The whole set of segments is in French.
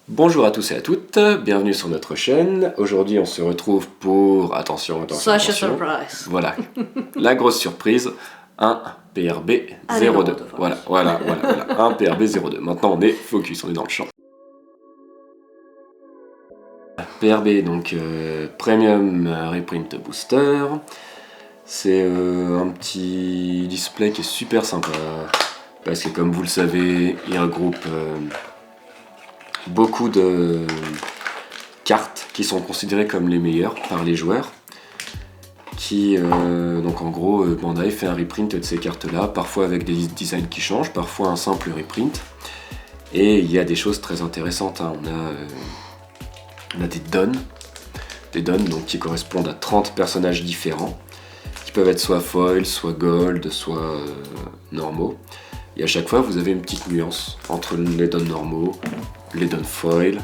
Bonjour à tous et à toutes, bienvenue sur notre chaîne. Aujourd'hui on se retrouve pour, attention, Such a attention, surprise. voilà, la grosse surprise, un PRB 02. Voilà, un PRB 02. Maintenant on est focus, on est dans le champ. PRB, donc Premium Reprint Booster. C'est un petit display qui est super sympa, parce que comme vous le savez, il regroupe beaucoup de cartes qui sont considérées comme les meilleures par les joueurs. Donc en gros, Bandai fait un reprint de ces cartes-là, parfois avec des designs qui changent, parfois un simple reprint. Et il y a des choses très intéressantes, hein. On a des dons donc, qui correspondent à 30 personnages différents, qui peuvent être soit foil, soit gold, soit normaux. Et à chaque fois, vous avez une petite nuance entre les dons normaux, les dons foil,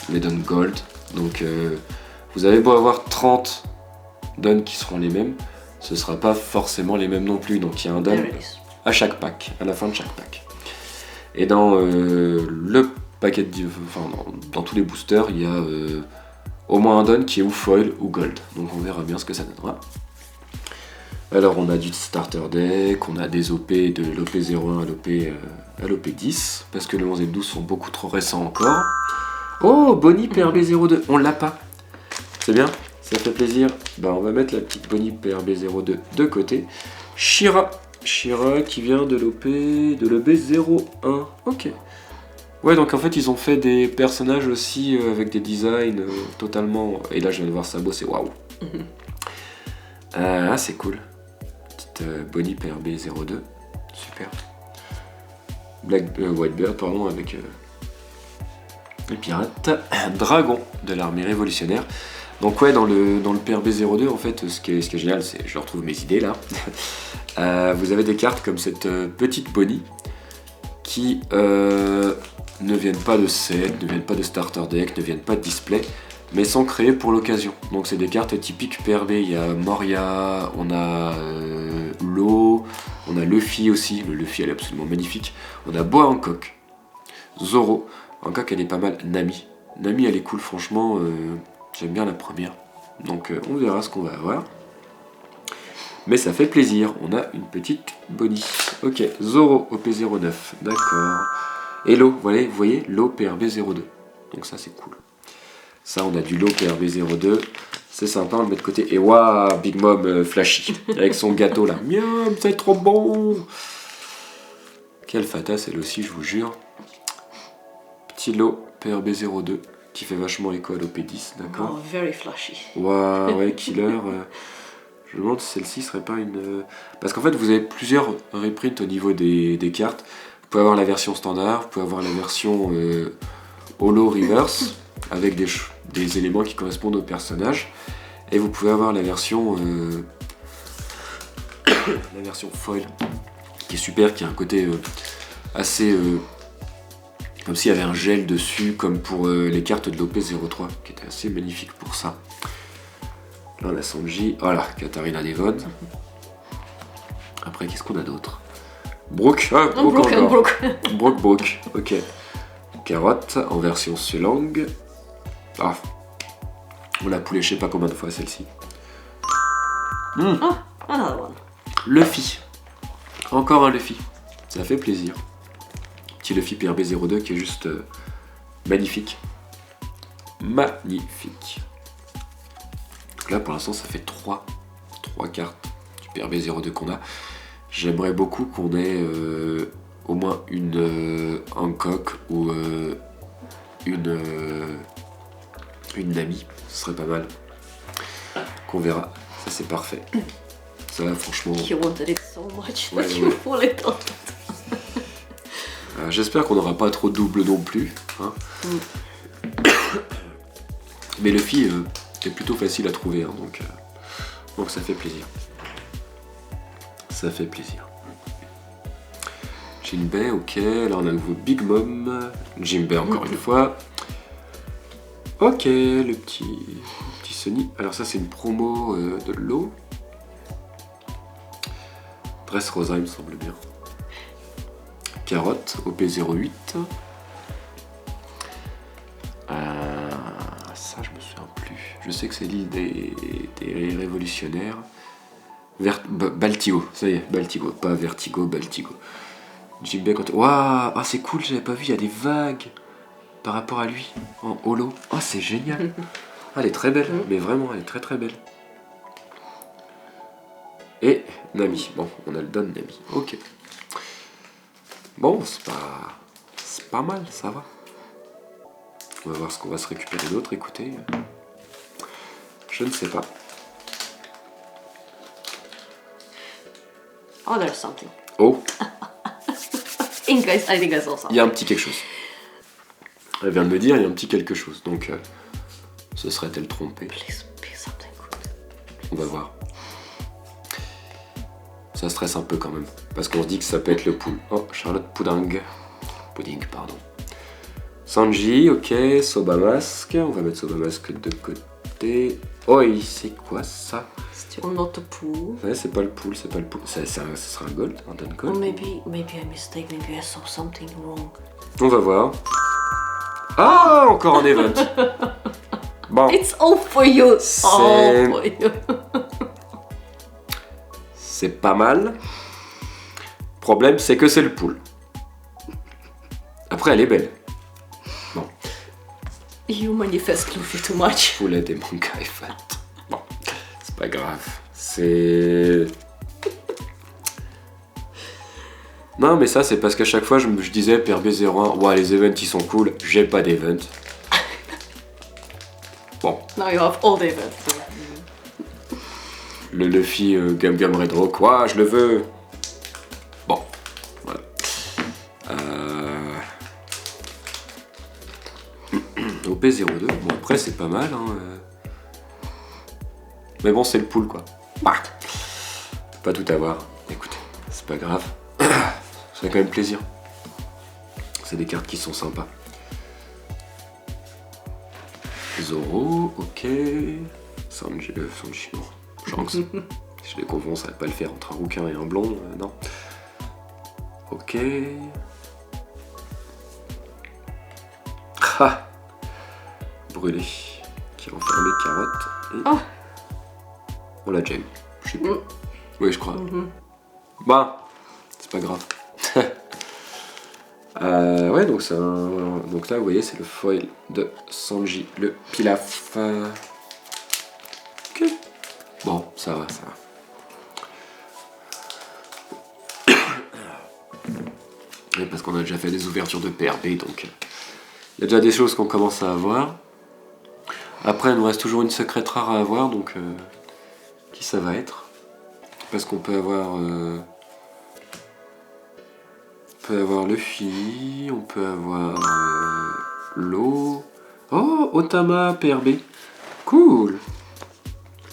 les dons gold. Donc vous avez beau avoir 30 dons qui seront les mêmes, ce ne sera pas forcément les mêmes non plus. Donc il y a un don à chaque pack, à la fin de chaque pack. Et dans le paquet, dans tous les boosters, il y a au moins un don qui est ou foil ou gold. Donc on verra bien ce que ça donnera. Alors on a du starter deck, on a des OP de l'OP01 à l'OP10, parce que le 11 et le 12 sont beaucoup trop récents encore. Oh, Bonnie PRB02, on l'a pas. C'est bien, ça fait plaisir. Bah on va mettre la petite Bonnie PRB02 de côté. Shira qui vient de l'OP01. Ok. Ouais, donc en fait ils ont fait des personnages aussi avec des designs totalement... Et là je viens de voir sa beau, c'est waouh. Ah c'est cool. Bonnie PRB02, super. Whitebird, pardon, avec les pirates. Dragon de l'armée révolutionnaire. Donc ouais, dans le PRB02, en fait, ce qui est génial, c'est, je retrouve mes idées là. Vous avez des cartes comme cette petite Bonnie qui ne viennent pas de set, ne viennent pas de starter deck, ne viennent pas de display, mais sont créées pour l'occasion. Donc c'est des cartes typiques PRB, il y a Moria, on a Lo, on a Luffy aussi, le Luffy elle est absolument magnifique, on a Boa Hancock, Zoro, Hancock elle est pas mal, Nami elle est cool franchement, j'aime bien la première, donc on verra ce qu'on va avoir. Mais ça fait plaisir, on a une petite Bonnie. Ok, Zoro OP09, d'accord. Et Lo, vous voyez, Lo PRB02, donc ça c'est cool. Ça, on a du lot PRB02. C'est sympa, on le met de côté. Et waouh, Big Mom flashy. Avec son gâteau là. Miam, c'est trop bon. Quelle fatasse, elle aussi, je vous jure. Petit lot PRB02 qui fait vachement écho à l'OP10, d'accord. Oh, very flashy. Waouh, ouais, killer. Je me demande si celle-ci serait pas une... Parce qu'en fait, vous avez plusieurs reprints au niveau des cartes. Vous pouvez avoir la version standard, vous pouvez avoir la version Holo Reverse, avec des éléments qui correspondent au personnage, et vous pouvez avoir la version la version foil qui est super, qui a un côté assez comme s'il y avait un gel dessus, comme pour les cartes de l'OP03 qui était assez magnifique pour ça. Là on a Sanji, voilà, Katarina Devon. Après qu'est-ce qu'on a d'autre? Brooke, Brooke, ok. Carotte en version Sulang. Ah, on l'a poulé je sais pas combien de fois celle-ci. Oh, another one. Luffy. Encore un Luffy. Ça fait plaisir. Petit Luffy PRB02 qui est juste magnifique. Magnifique. Donc là pour l'instant ça fait 3 cartes du PRB02 qu'on a. J'aimerais beaucoup qu'on ait au moins une Hancock ou une Nami, ce serait pas mal. Qu'on verra, ça c'est parfait. Ça franchement... You wanted it so much that Ouais. you pull it off. J'espère qu'on n'aura pas trop de double non plus. Hein. Mais Luffy est plutôt facile à trouver, hein, donc ça fait plaisir. Ça fait plaisir. Jinbei, ok, là on a un nouveau Big Mom. Jinbei encore une fois. Ok, le petit Sony. Alors ça c'est une promo de l'eau. Dressrosa il me semble bien. Carotte, OP08. ça, je me souviens plus. Je sais que c'est l'île des révolutionnaires. Baltigo, ça y est, Baltigo, pas Vertigo, Baltigo. Jim Beck, waouh, ah c'est cool, j'avais pas vu, il y a des vagues par rapport à lui, en holo. Oh, c'est génial. Ah, elle est très belle, mais vraiment, elle est très très belle. Et Nami, bon, on a le don Nami, ok. Bon, c'est pas mal, ça va. On va voir ce qu'on va se récupérer d'autre, écoutez. Je ne sais pas. Oh, there's something. Oh, I think I saw something. il y a un petit quelque chose. Elle vient de me dire, il y a un petit quelque chose, donc se serait-elle trompée? Please be something good. On va voir. Ça stresse un peu quand même, parce qu'on se dit que ça peut être le pool. Oh, Charlotte Pudding, pardon. Sanji, ok, Soba Mask, on va mettre Soba Mask de côté. Oh, c'est quoi ça? Still not a pool. Ouais, c'est pas le pool, c'est pas le pool. Ça sera un gold, un don Or gold. maybe I mistake, maybe I saw something wrong. On va voir. Ah, encore un event. Bon, It's all for you. All for you. c'est pas mal. Problème, c'est que c'est le pool. Après, elle est belle. Bon, You manifest Luffy too much. poulet des mangas est fat. Bon, c'est pas grave. C'est... Non, mais ça, c'est parce qu'à chaque fois, je disais PRB01, ouais, les events, ils sont cool. J'ai pas d'event. Bon, Now you have all the events. le Luffy Gum Gum Red Rock, ouais, je le veux. Bon, voilà. OP02, bon après c'est pas mal, hein. Mais bon, c'est le pool quoi. Bah, pas tout avoir. Écoutez, c'est pas grave. Ça fait quand même plaisir. C'est des cartes qui sont sympas. Zoro, ok. Sanji, non. Shanks. Si je les confonds, ça va pas le faire entre un rouquin et un blond, non. Ok. Ah, brûlé. Qui a enfermé carotte. Et... Oh. On l'a déjà eu. Je sais plus. Oui, je crois. Bah, c'est pas grave. Ouais, donc c'est un... Donc là, vous voyez, c'est le foil de Sanji, le Pilaf. Ok. Bon, ça va, ça va. Et parce qu'on a déjà fait des ouvertures de PRB, donc il y a déjà des choses qu'on commence à avoir. Après, il nous reste toujours une secrète rare à avoir, donc qui ça va être? Parce qu'on peut avoir Luffy, on peut avoir l'eau. Oh, Otama PRB. Cool.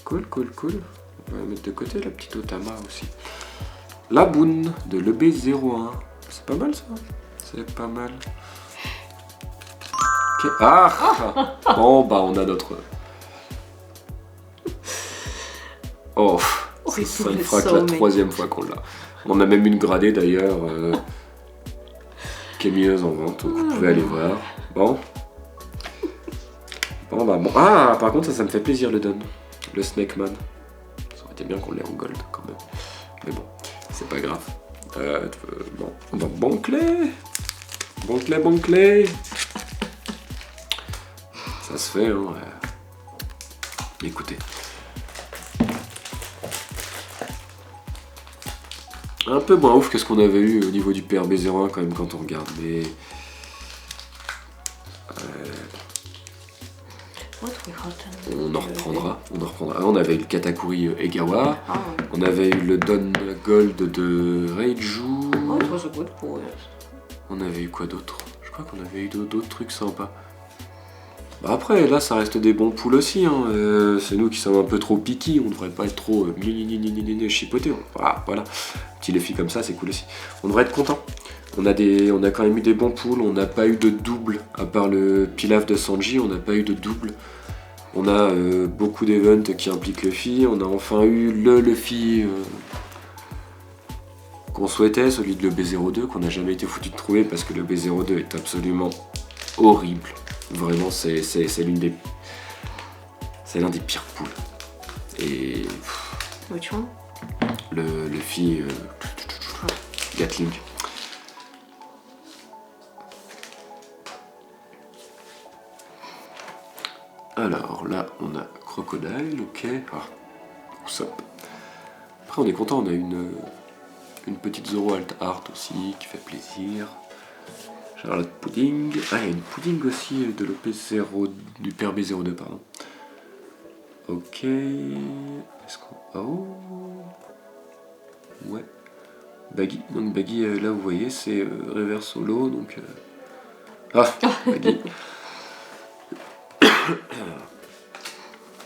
Cool. On va la mettre de côté la petite Otama aussi. La Boone de l'EB01. C'est pas mal ça. C'est pas mal. Ok. Ah. Bon bah on a notre. Oh. Ça ne fera que la troisième fois qu'on l'a. On a même une gradée d'ailleurs. Qui est mieux en vente, donc vous pouvez aller voir. Bon. Bon. Ah, par contre, ça me fait plaisir le don. Le Snake Man. Ça aurait été bien qu'on l'ait en gold quand même. Mais bon, c'est pas grave. Bon clé. Bon clé. Ça se fait, hein. Écoutez. Un peu moins ouf que ce qu'on avait eu au niveau du PRB01 quand même quand on regarde, mais... On en reprendra. On avait eu le Katakuri Egawa, on avait eu le Don Gold de Reiju. Oh, it was a good pool. On avait eu quoi d'autre? Je crois qu'on avait eu d'autres trucs sympas. Bah après, là, ça reste des bons poules aussi. Hein. C'est nous qui sommes un peu trop piqués. On devrait pas être trop chipotés. Voilà. Petit Luffy comme ça, c'est cool aussi. On devrait être content. On a quand même eu des bons poules. On n'a pas eu de double. À part le Pilaf de Sanji, on n'a pas eu de double. On a beaucoup d'events qui impliquent Luffy. On a enfin eu le Luffy qu'on souhaitait, celui de le B02, qu'on n'a jamais été foutu de trouver parce que le B02 est absolument horrible. Vraiment, c'est l'une des... C'est l'un des pires pools. Et Which one? le Luffy Gatling. Alors là, on a Crocodile, ok. Ah, Usopp. Après, on est content, on a une petite Zoro Alt Art aussi qui fait plaisir. Charlotte Pudding. Ah, il y a une Pudding aussi de l'OP0, du PRB02, pardon. Ok. Est-ce qu'on. Oh. Ouais. Baggy. Donc, Baggy, là, vous voyez, c'est Reverse Solo. Donc. Ah, Baggy.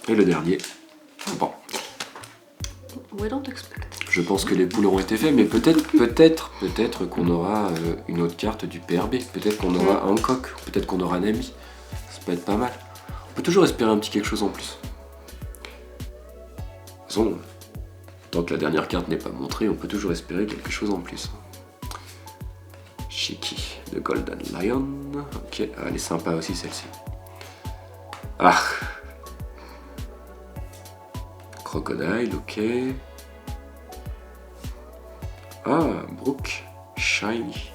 Et le dernier. Bon. We don't expect. Je pense que les poules auront été faits, mais peut-être qu'on aura une autre carte du PRB. Peut-être qu'on aura Hancock, peut-être qu'on aura Nami. Ça peut être pas mal. On peut toujours espérer un petit quelque chose en plus. De toute façon, tant que la dernière carte n'est pas montrée, on peut toujours espérer quelque chose en plus. Shiki, de Golden Lion. Ok, elle est sympa aussi celle-ci. Ah, Crocodile, ok. Ah, Brooke, Shiny.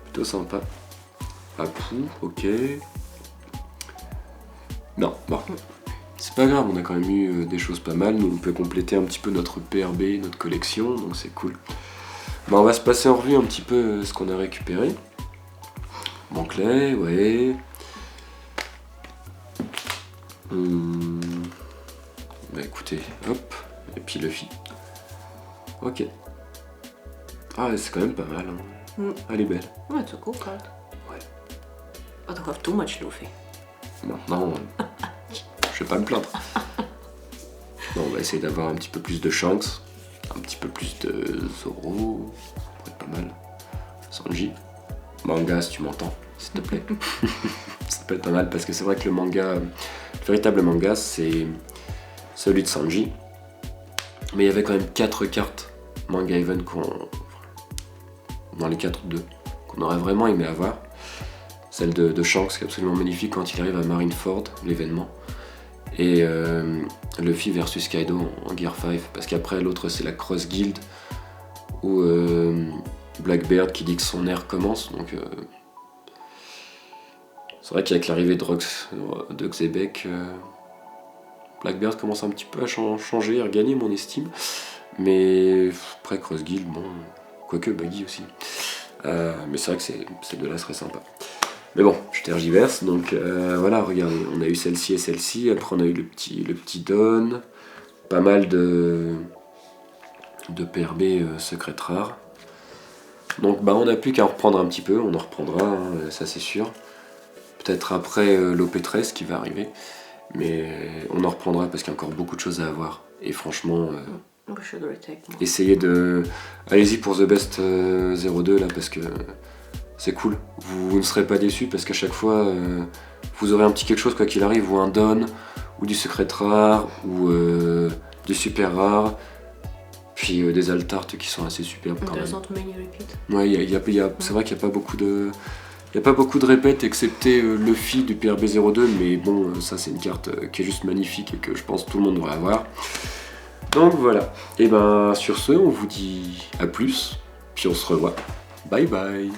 Plutôt sympa. Apu, ok. Non, bon. C'est pas grave, on a quand même eu des choses pas mal. Nous, on peut compléter un petit peu notre PRB, notre collection, donc c'est cool. Bon, on va se passer en revue un petit peu ce qu'on a récupéré. Monclay, ouais. Bah écoutez, hop, et puis Luffy. Ok. Ah, c'est quand même pas mal. Hein. Elle est belle. Ouais, it's a cool card. Ouais. I don't have too much Luffy. Maintenant, je vais pas me plaindre. Bon, on va essayer d'avoir un petit peu plus de Shanks, un petit peu plus de Zoro, ça pourrait être pas mal. Sanji. Manga, si tu m'entends, s'il te plaît. Ça peut être pas mal parce que c'est vrai que le manga, le véritable manga, c'est celui de Sanji. Mais il y avait quand même 4 cartes Manga Event dans les 4-2 qu'on aurait vraiment aimé avoir. Celle de Shanks qui est absolument magnifique quand il arrive à Marineford, l'événement. Et Luffy versus Kaido en Gear 5. Parce qu'après l'autre c'est la Cross Guild où Blackbeard qui dit que son ère commence. Donc c'est vrai qu'avec l'arrivée de Xebec, Blackbeard commence un petit peu à changer, à regagner mon estime. Mais après Cross Guild, bon, quoique Baggy aussi. Mais c'est vrai que ces deux-là seraient sympas. Mais bon, je tergiverse, donc voilà, regardez, on a eu celle-ci et celle-ci, après on a eu le petit Don, pas mal de PRB secrètes rares. Donc bah on n'a plus qu'à en reprendre un petit peu, on en reprendra, hein, ça c'est sûr. Peut-être après l'OP13 qui va arriver, mais on en reprendra parce qu'il y a encore beaucoup de choses à avoir. Et franchement, essayez de... Allez-y pour The Best 02 là, parce que c'est cool. Vous ne serez pas déçus parce qu'à chaque fois, vous aurez un petit quelque chose quoi qu'il arrive, ou un Don, ou du secret rare, ou du super rare, puis des alt-art qui sont assez superbes quand même. Ouais, c'est vrai qu'il n'y a pas beaucoup de... Il n'y a pas beaucoup de répètes excepté Luffy du PRB02, mais bon, ça c'est une carte qui est juste magnifique et que je pense tout le monde devrait avoir. Donc voilà, et ben sur ce, on vous dit à plus, puis on se revoit. Bye bye.